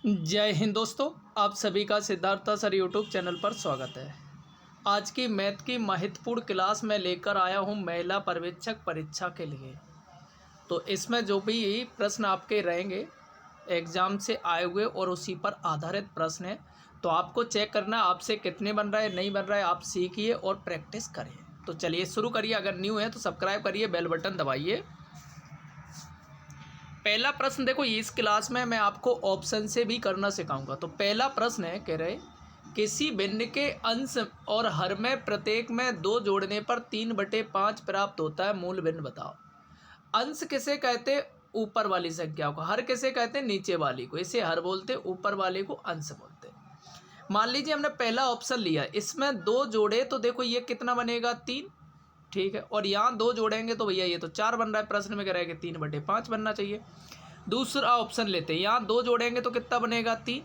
जय हिंद दोस्तों, आप सभी का सिद्धार्थ सर यूट्यूब चैनल पर स्वागत है। आज की मैथ की महत्वपूर्ण क्लास में लेकर आया हूं महिला पर्यवेक्षक परीक्षा के लिए। तो इसमें जो भी प्रश्न आपके रहेंगे एग्ज़ाम से आए हुए और उसी पर आधारित प्रश्न है, तो आपको चेक करना आपसे कितने बन रहा है नहीं बन रहा है। आप सीखिए और प्रैक्टिस करिए। तो चलिए शुरू करिए। अगर न्यू है तो सब्सक्राइब करिए, बेल बटन दबाइए। पहला प्रश्न देखो, इस क्लास में मैं आपको ऑप्शन से भी करना सिखाऊंगा। तो पहला प्रश्न है, कह रहे किसी भिन्न के अंश और हर में प्रत्येक में 2 जोड़ने पर 3/5 प्राप्त होता है, मूल भिन्न बताओ। अंश किसे कहते हैं? ऊपर वाली संख्या को। हर किसे कहते हैं? नीचे वाली को। इसे हर बोलते, ऊपर वाले को अंश बोलते। मान लीजिए हमने पहला ऑप्शन लिया, इसमें 2 जोड़े तो देखो ये कितना बनेगा? 3। ठीक है, और यहाँ 2 जोड़ेंगे तो भैया ये तो 4 बन रहा है। प्रश्न में कह रहा है कि 3/5 बनना चाहिए। दूसरा ऑप्शन लेते हैं, यहाँ 2 जोड़ेंगे तो कितना बनेगा? 3।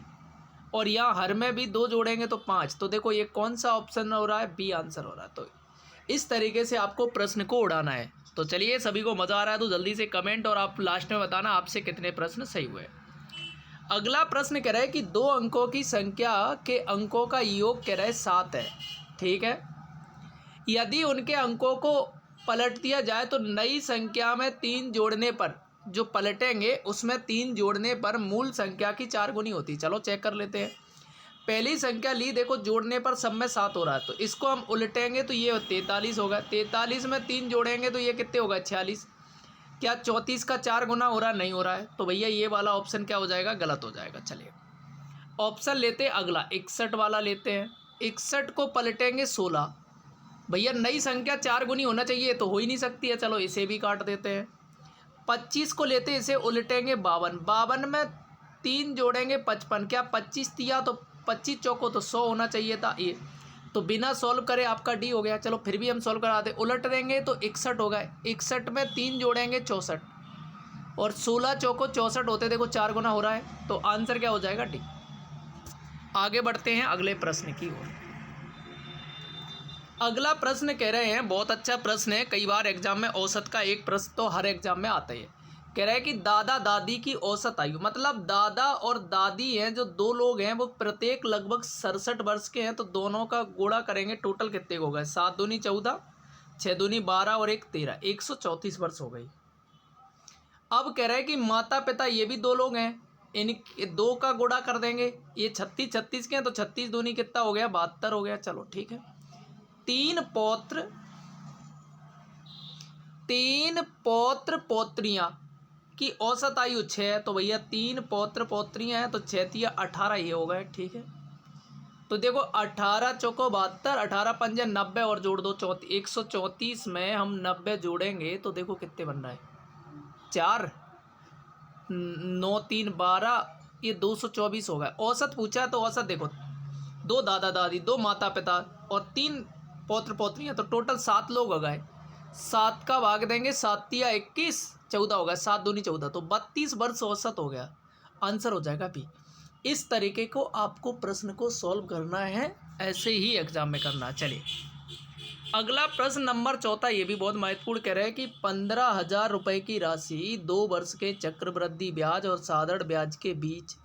और यहाँ हर में भी 2 जोड़ेंगे तो 5। तो देखो ये कौन सा ऑप्शन हो रहा है? बी आंसर हो रहा है। तो इस तरीके से आपको प्रश्न को उड़ाना है। तो चलिए, सभी को मज़ा आ रहा है तो जल्दी से कमेंट और आप लास्ट में बताना आपसे कितने प्रश्न सही हुए। अगला प्रश्न कह रहा है कि 2 अंकों की संख्या के अंकों का योग कह रहा है 7 है। ठीक है, यदि उनके अंकों को पलट दिया जाए तो नई संख्या में 3 जोड़ने पर, जो पलटेंगे उसमें 3 जोड़ने पर मूल संख्या की 4 गुनी होती। चलो चेक कर लेते हैं। पहली संख्या ली, देखो जोड़ने पर सब में 7 हो रहा है, तो इसको हम उलटेंगे तो ये 43 होगा। 43 में 3 जोड़ेंगे तो ये कितने होगा? 46। क्या 34 का 4 गुना हो रहा? नहीं हो रहा है। तो भैया ये वाला ऑप्शन क्या हो जाएगा? गलत हो जाएगा। चलिए ऑप्शन लेते हैं अगला, 61 वाला लेते हैं। 61 को पलटेंगे 16। भैया नई संख्या 4 गुनी होना चाहिए, तो हो ही नहीं सकती है। चलो इसे भी काट देते हैं। 25 को लेते हैं, इसे उलटेंगे 52। 52 में 3 जोड़ेंगे 55। क्या 25 दिया तो 25 चौको तो 100 होना चाहिए था ये। तो बिना सॉल्व करे आपका डी हो गया। चलो फिर भी हम सॉल्व कराते, उलट देंगे तो 61 होगा। 61 में 3 जोड़ेंगे 64, और 16 चौको 64 होते, देखो 4 गुना हो रहा है। तो आंसर क्या हो जाएगा? डी। आगे बढ़ते हैं अगले प्रश्न की ओर। अगला प्रश्न कह रहे हैं, बहुत अच्छा प्रश्न है। कई बार एग्जाम में औसत का एक प्रश्न तो हर एग्जाम में आता है। कह रहा है कि दादा दादी की औसत आयु, मतलब दादा और दादी हैं जो 2 लोग हैं, वो प्रत्येक लगभग 67 वर्ष के हैं। तो दोनों का गुणा करेंगे, टोटल कितने हो गए? 7 दूनी 14, 6 दूनी 12 और 1 13, 134 वर्ष हो गई। अब कह रहा है कि माता पिता ये भी 2 लोग हैं, इन 2 का गुणा कर देंगे। ये 36 के हैं, तो 36 दूनी कितना हो गया? 72 हो गया। चलो ठीक है। 3 पौत्र पौत्रियां की औसत आयु 6। तो भैया 3 पौत्र पौत्रियां हैं, तो 6 तिया 18 ये हो गए। ठीक है, तो देखो 18 चौको 72, 18 पंजे 90 और जोड़ दो 34। 134 में हम 90 जोड़ेंगे तो देखो कितने बन रहा है? 4 9 3 12, ये 224 हो गए। औसत पूछा है तो औसत देखो, 2 दादा दादी, 2 माता पिता और 3 पौत्र पौत्रियां, तो टोटल 7 लोग हो गए। 7 का भाग देंगे, 7 तिया 21, 14 हो गया। 7 दूनी 14, तो 32 वर्ष औसत हो गया। आंसर हो जाएगा बी। इस तरीके को आपको प्रश्न को सॉल्व करना है, ऐसे ही एग्जाम में करना है। चलिए अगला प्रश्न नंबर 4, ये भी बहुत महत्वपूर्ण कह रहे हैं कि 15,000 रुपये की राशि 2 वर्ष के चक्रवृद्धि ब्याज और साधारण ब्याज के बीच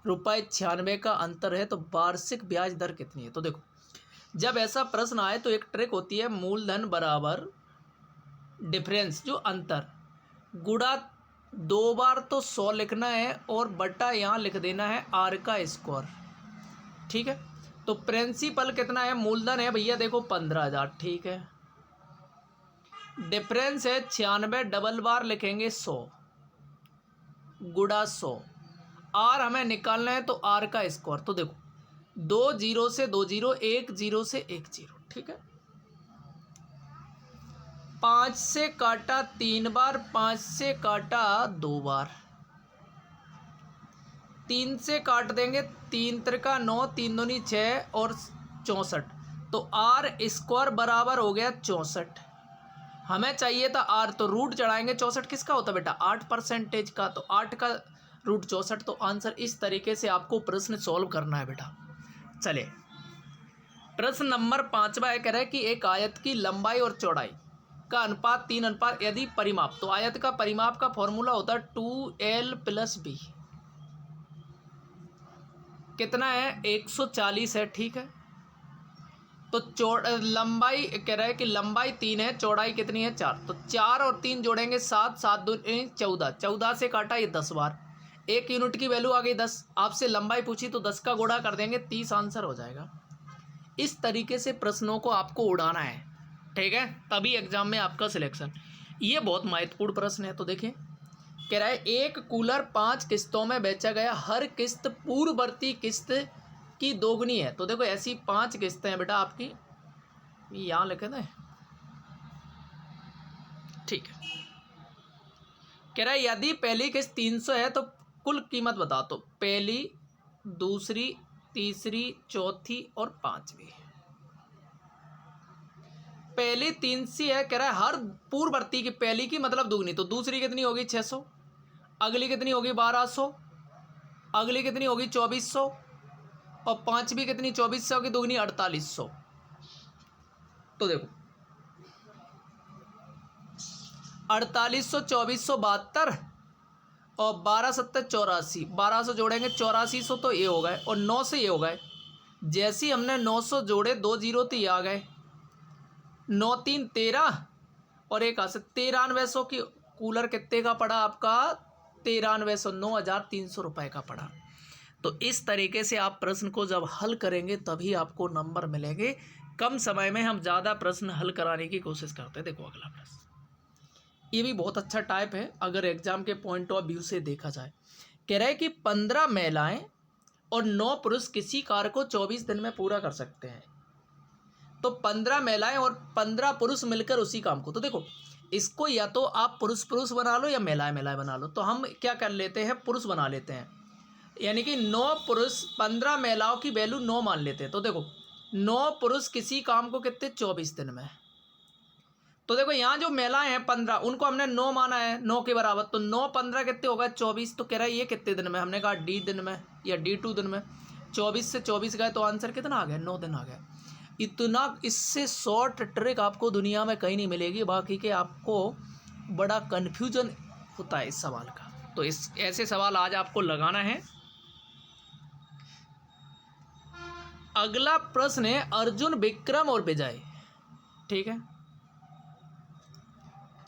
₹96 का अंतर है, तो वार्षिक ब्याज दर कितनी है? तो देखो, जब ऐसा प्रश्न आए तो एक ट्रिक होती है, मूलधन बराबर डिफरेंस, जो अंतर, गुणा 2 बार तो 100 लिखना है और बटा यहाँ लिख देना है आर का स्क्वायर। ठीक है, तो प्रिंसिपल कितना है? मूलधन है भैया देखो 15,000। ठीक है, डिफरेंस है 96, डबल बार लिखेंगे 100 गुणा 100। आर हमें निकालना है तो आर का स्क्वायर। तो देखो 2 0 से 2 0, 1 0 से 1 0। ठीक है, 5 से काटा 3 बार, 5 से काटा 2 बार, 3 से काट देंगे, 3 त्रिका 9, 3 दूनी 6 और 64, तो आर स्क्वायर बराबर हो गया 64। हमें चाहिए था आर, तो रूट चढ़ाएंगे। 64 किसका होता है बेटा? 8% का, तो 8 का रूट 64। तो आंसर इस तरीके से आपको प्रश्न सॉल्व करना है बेटा। चलिए प्रश्न नंबर 5 है, कह रहा है कि एक आयत की लंबाई और चौड़ाई का अनुपात 3 अनुपात यदि परिमाप, तो आयत का परिमाप का फॉर्मूला होता है 2l + b। कितना है 140 है, ठीक है। तो लंबाई कह रहा है कि लंबाई 3 है, चौड़ाई कितनी है 4, तो 4 और 3 जोड़ेंगे 7, 7 2 14, 14 से काटा ये 10 बार, 1 यूनिट की वैल्यू आ गई 10। आपसे लंबाई पूछी तो 10 का गुणा कर देंगे, 30 आंसर हो जाएगा। इस तरीके से प्रश्नों को आपको उड़ाना है, ठीक है, तभी एग्जाम में आपका सिलेक्शन। ये बहुत महत्वपूर्ण प्रश्न है। तो देखिए कह रहा है एक कूलर 5 किस्तों में बेचा गया, हर किस्त पूर्ववर्ती किस्त की दोगुनी है। तो देखो ऐसी 5 किस्तें हैं बेटा आपकी, यहाँ लिखे थे, ठीक है। कह रहा है यदि पहली किस्त 300 है तो कुल कीमत बताओ। तो पहली, दूसरी, तीसरी, चौथी और पांचवी। पहली 300 है, कह रहा है हर पूर्ववर्ती की, पहली की मतलब दुगनी, तो दूसरी कितनी होगी 600, अगली कितनी होगी 1200, अगली कितनी होगी 2400, और पांचवी कितनी 2400 की दुगनी 4800। तो देखो 4800, 2472 और 12 7 84, 1200 जोड़ेंगे 8400, तो ये हो गए, और 9 से ये हो गए। जैसे ही हमने 900 जोड़े, 2 जीरो तो ये आ गए, 9 3 13 और एक से 9300 की कूलर कितने का पड़ा आपका 9300, 9300 रुपये का पड़ा। तो इस तरीके से आप प्रश्न को जब हल करेंगे तभी आपको नंबर मिलेंगे। कम समय में हम ज़्यादा प्रश्न हल कराने की कोशिश करते हैं। देखो अगला प्रश्न, ये भी बहुत अच्छा टाइप है अगर एग्जाम के पॉइंट ऑफ व्यू से देखा जाए। कह रहा है कि 15 महिलाएं और 9 पुरुष किसी कार्य को 24 दिन में पूरा कर सकते हैं। तो 15 महिलाएं और 15 पुरुष मिलकर उसी काम को, तो देखो इसको या तो आप पुरुष पुरुष बना लो या महिलाएं महिलाएं बना लो। तो हम क्या कर लेते हैं, पुरुष बना लेते हैं, यानी कि 9 पुरुष 15 महिलाओं की वैल्यू 9 मान लेते हैं। तो देखो 9 पुरुष किसी काम को कितने 24 दिन में। तो देखो यहाँ जो महिलाएं हैं 15, उनको हमने 9 माना है, 9 के बराबर, तो 9 15 कितने होगा 24। तो कह रहा है ये कितने दिन में, हमने कहा डी दिन में या D2 दिन में। 24 से 24 गए तो आंसर कितना आ गया 9 दिन आ गया। इतना इससे शॉर्ट ट्रिक आपको दुनिया में कहीं नहीं मिलेगी, बाकी के आपको बड़ा कन्फ्यूजन होता है इस सवाल का। तो इस ऐसे सवाल आज आपको लगाना है। अगला प्रश्न है अर्जुन, विक्रम और विजय, ठीक है,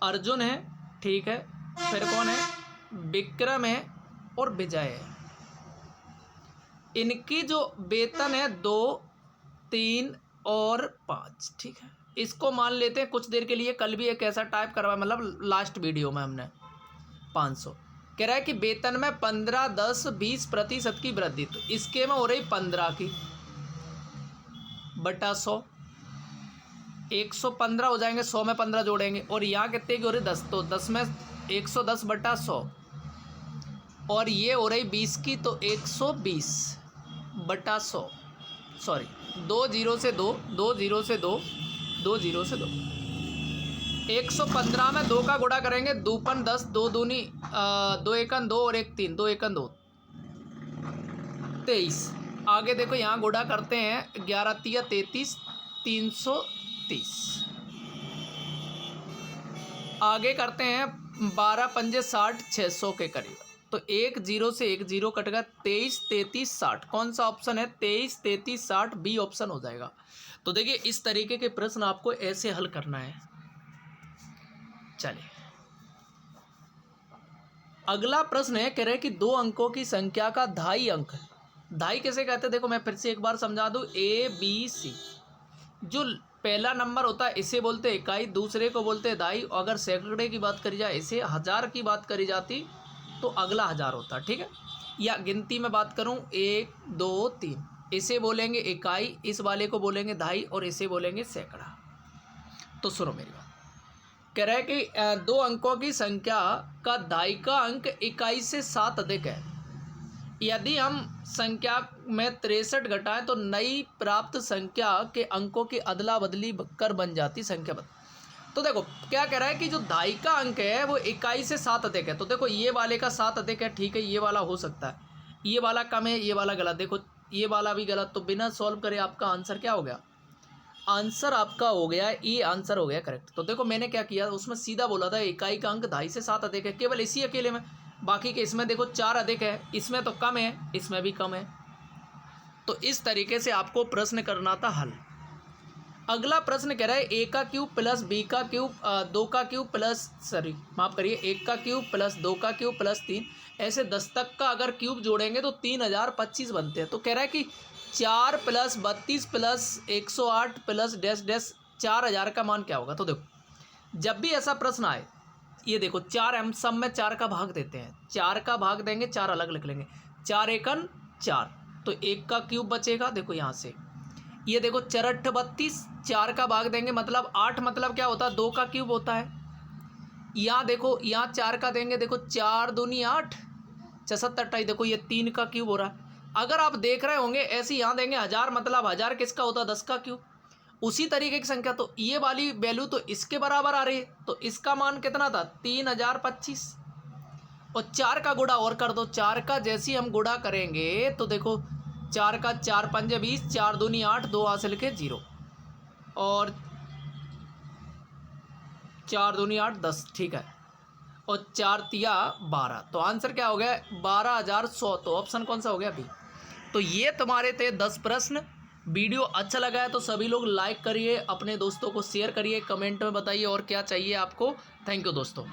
अर्जुन है, ठीक है, फिर कौन है, विक्रम है और विजय है। इनकी जो वेतन है 2 3 और 5, ठीक है। इसको मान लेते हैं कुछ देर के लिए, कल भी एक ऐसा टाइप करवाया, मतलब लास्ट वीडियो में हमने 500। कह रहा है कि वेतन में 15 10 20% की वृद्धि, तो इसके में हो रही 15 की बटा 100, 115 हो जाएंगे, 100 में 15 जोड़ेंगे, और यहाँ कितने की हो रही 10, तो 10 में 110 बटा 100, और ये हो रही 20 की, तो 120 बटा 100, सॉरी 2 0 से 2, 2 0 से 2, 2 0 से 2, 115 में 2 का गुणा करेंगे, 2 पन 10, 2 दूनी 2 एकन 2 और 1 3, 2 एकन 2 23। आगे देखो यहाँ गुणा करते हैं, 11 तिया 33, 330। आगे करते हैं 12 पंजे 60, 600 के करीब। तो 1 0 से 1 0 कट गया, 23 33 60। कौन सा ऑप्शन है 23 33 60, बी ऑप्शन हो जाएगा। तो देखिए इस तरीके के प्रश्न आपको ऐसे हल करना है। चलिए अगला प्रश्न है, कह रहे हैं कि 2 अंकों की संख्या का धाई अंक, धाई कैसे कहते हैं देखो मैं फिर से एक बार समझा दूं। ABC, जो पहला नंबर होता है इसे बोलते हैं इकाई, दूसरे को बोलते हैं धाई। अगर सैकड़े की बात करी जाए, इसे हजार की बात करी जाती तो अगला हजार होता, ठीक है। या गिनती में बात करूं 1 2 3, इसे बोलेंगे इकाई, इस वाले को बोलेंगे धाई, और इसे बोलेंगे सैकड़ा। तो सुनो मेरी बात, कह रहा है कि 2 अंकों की संख्या का धाई का अंक इकाई से 7 अधिक है। यदि हम संख्या में 63 घटाएं तो नई प्राप्त संख्या के अंकों की अदला बदली कर बन जाती संख्या बदल। तो देखो क्या कह रहा है कि जो धाई का अंक है वो इकाई से 7 अधिक है। तो देखो ये वाले का 7 अधिक है, ठीक है, ये वाला हो सकता है, ये वाला कम है, ये वाला गलत। देखो ये वाला भी गलत, तो बिना सॉल्व करे आपका आंसर क्या हो गया, आंसर आपका हो गया ये आंसर हो गया करेक्ट। तो देखो मैंने क्या किया, उसमें सीधा बोला था इकाई का अंक धाई से 7 अधिक है, केवल इसी अकेले में। बाकी के इसमें देखो 4 अधिक है, इसमें तो कम है, इसमें भी कम है, तो इस तरीके से आपको प्रश्न करना था हल। अगला प्रश्न कह रहा है ए का क्यूब प्लस बी का क्यूब 2 का क्यूब प्लस माफ़ करिए 1 का क्यूब प्लस 2 का क्यूब प्लस 3 ऐसे 10 तक का अगर क्यूब जोड़ेंगे तो 3025 बनते हैं। तो कह रहा है कि 4 plus 32 plus 108 plus dash dash 4000 का मान क्या होगा। तो देखो जब भी ऐसा प्रश्न आए, ये देखो 4 हम सब में 4 का भाग देते हैं, 4 का भाग देंगे, 4 अलग लिख लेंगे, 4 एकन 4, तो 1 का क्यूब बचेगा। देखो यहाँ से ये देखो 4 8 32, 4 का भाग देंगे मतलब 8, मतलब क्या होता है 2 का क्यूब होता है। यहाँ देखो यहाँ 4 का देंगे, देखो 4 दूनी 8, 6 7 28, देखो ये 3 का क्यूब हो रहा है। अगर आप देख रहे होंगे ऐसे यहाँ देंगे 1000, मतलब 1000 किसका होता है 10 का क्यूब। उसी तरीके की संख्या, तो ये वाली वैल्यू तो इसके बराबर आ रही है, तो इसका मान कितना था 3025। और 4 का गुणा और कर दो, 4 का जैसे ही हम गुणा करेंगे तो देखो 4 का 4 पंजे 20, 4 दूनी 8, 2 हासिल के 0, और 4 दूनी 8 10, ठीक है, और 4 तिया 12, तो आंसर क्या हो गया 12100। तो ऑप्शन कौन सा हो गया बी। तो ये तुम्हारे थे 10 प्रश्न। वीडियो अच्छा लगा है तो सभी लोग लाइक करिए, अपने दोस्तों को शेयर करिए, कमेंट में बताइए और क्या चाहिए आपको। थैंक यू दोस्तों।